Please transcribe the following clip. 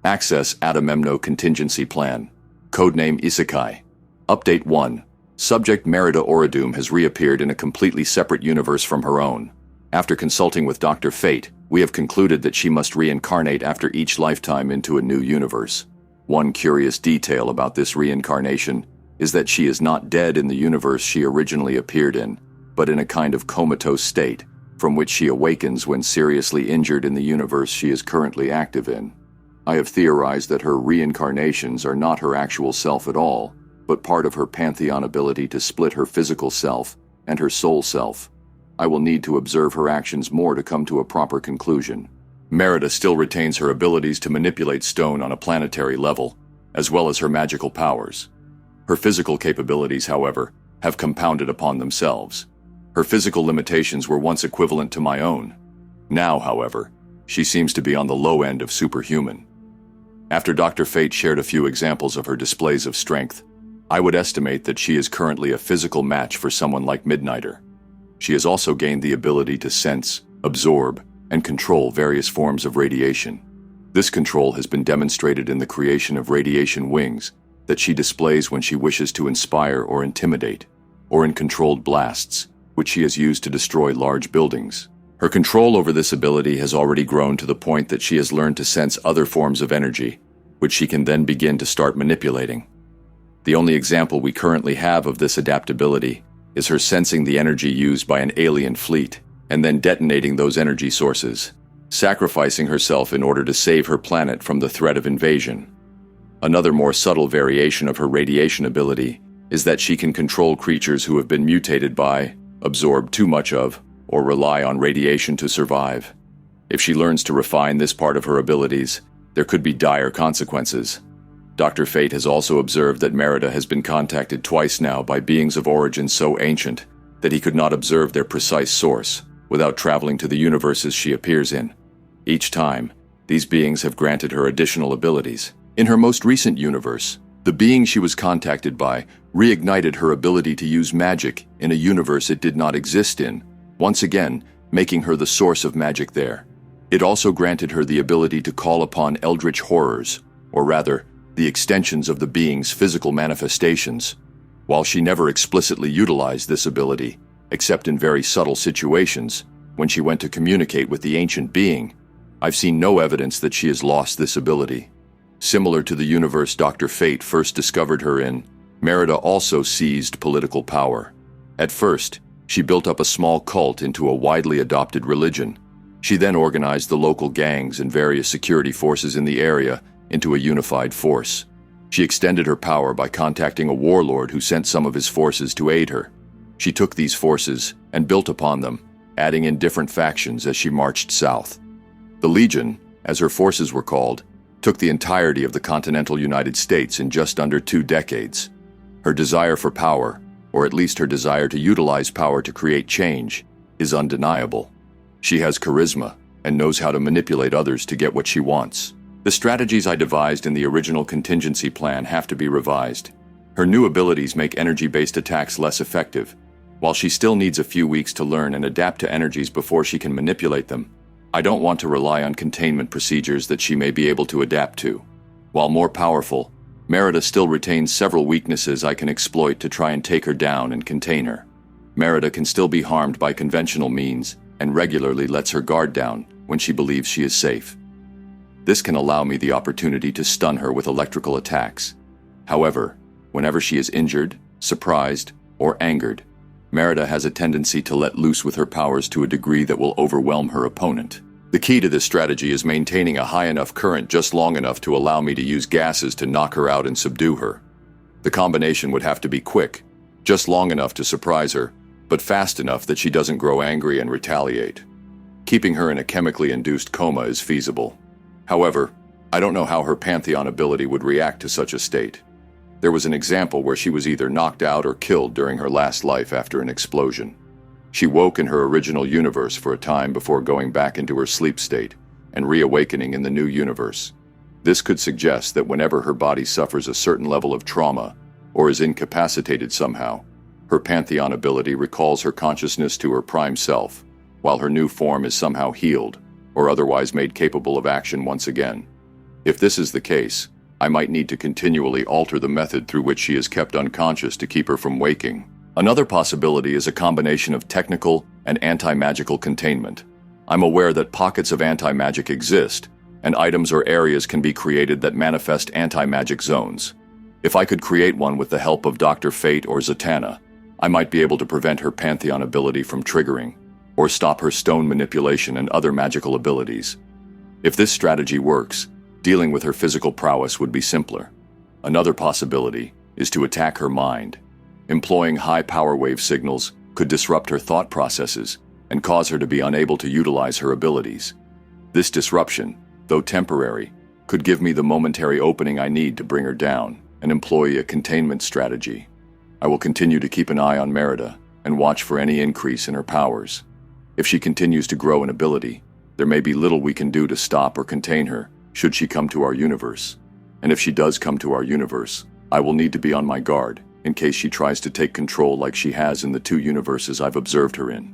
Access Adamemno Contingency Plan. Codename Isekai. Update 1. Subject Merida Oridoom has reappeared in a completely separate universe from her own. After consulting with Dr. Fate, we have concluded that she must reincarnate after each lifetime into a new universe. One curious detail about this reincarnation is that she is not dead in the universe she originally appeared in, but in a kind of comatose state, from which she awakens when seriously injured in the universe she is currently active in. I have theorized that her reincarnations are not her actual self at all, but part of her pantheon ability to split her physical self and her soul self. I will need to observe her actions more to come to a proper conclusion. Merida still retains her abilities to manipulate stone on a planetary level, as well as her magical powers. Her physical capabilities, however, have compounded upon themselves. Her physical limitations were once equivalent to my own. Now, however, she seems to be on the low end of superhuman. After Dr. Fate shared a few examples of her displays of strength, I would estimate that she is currently a physical match for someone like Midnighter. She has also gained the ability to sense, absorb, and control various forms of radiation. This control has been demonstrated in the creation of radiation wings that she displays when she wishes to inspire or intimidate, or in controlled blasts, which she has used to destroy large buildings. Her control over this ability has already grown to the point that she has learned to sense other forms of energy, which she can then begin to start manipulating. The only example we currently have of this adaptability is her sensing the energy used by an alien fleet, and then detonating those energy sources, sacrificing herself in order to save her planet from the threat of invasion. Another more subtle variation of her radiation ability is that she can control creatures who have been mutated by, absorb too much of, or rely on radiation to survive. If she learns to refine this part of her abilities, there could be dire consequences. Dr. Fate has also observed that Merida has been contacted twice now by beings of origin so ancient that he could not observe their precise source without traveling to the universes she appears in. Each time, these beings have granted her additional abilities. In her most recent universe, the being she was contacted by reignited her ability to use magic in a universe it did not exist in, once again making her the source of magic there. It also granted her the ability to call upon eldritch horrors, or rather, the extensions of the being's physical manifestations. While she never explicitly utilized this ability, except in very subtle situations, when she went to communicate with the ancient being, I've seen no evidence that she has lost this ability. Similar to the universe Dr. Fate first discovered her in, Merida also seized political power. At first, she built up a small cult into a widely adopted religion. She then organized the local gangs and various security forces in the area into a unified force. She extended her power by contacting a warlord who sent some of his forces to aid her. She took these forces and built upon them, adding in different factions as she marched south. The Legion, as her forces were called, took the entirety of the continental United States in just under 2 decades. Her desire for power, or at least her desire to utilize power to create change, is undeniable. She has charisma and knows how to manipulate others to get what she wants. The strategies I devised in the original contingency plan have to be revised. Her new abilities make energy-based attacks less effective. While she still needs a few weeks to learn and adapt to energies before she can manipulate them, I don't want to rely on containment procedures that she may be able to adapt to. While more powerful, Merida still retains several weaknesses I can exploit to try and take her down and contain her. Merida can still be harmed by conventional means and regularly lets her guard down when she believes she is safe. This can allow me the opportunity to stun her with electrical attacks. However, whenever she is injured, surprised, or angered, Merida has a tendency to let loose with her powers to a degree that will overwhelm her opponent. The key to this strategy is maintaining a high enough current just long enough to allow me to use gases to knock her out and subdue her. The combination would have to be quick, just long enough to surprise her, but fast enough that she doesn't grow angry and retaliate. Keeping her in a chemically induced coma is feasible. However, I don't know how her pantheon ability would react to such a state. There was an example where she was either knocked out or killed during her last life after an explosion. She woke in her original universe for a time before going back into her sleep state and reawakening in the new universe. This could suggest that whenever her body suffers a certain level of trauma or is incapacitated somehow, her pantheon ability recalls her consciousness to her prime self, while her new form is somehow healed or otherwise made capable of action once again. If this is the case, I might need to continually alter the method through which she is kept unconscious to keep her from waking. Another possibility is a combination of technical and anti-magical containment. I'm aware that pockets of anti-magic exist, and items or areas can be created that manifest anti-magic zones. If I could create one with the help of Dr. Fate or Zatanna, I might be able to prevent her Pantheon ability from triggering, or stop her stone manipulation and other magical abilities. If this strategy works, dealing with her physical prowess would be simpler. Another possibility is to attack her mind. Employing high power wave signals could disrupt her thought processes and cause her to be unable to utilize her abilities. This disruption, though temporary, could give me the momentary opening I need to bring her down and employ a containment strategy. I will continue to keep an eye on Merida and watch for any increase in her powers. If she continues to grow in ability, there may be little we can do to stop or contain her should she come to our universe. And if she does come to our universe, I will need to be on my guard in case she tries to take control like she has in the 2 universes I've observed her in.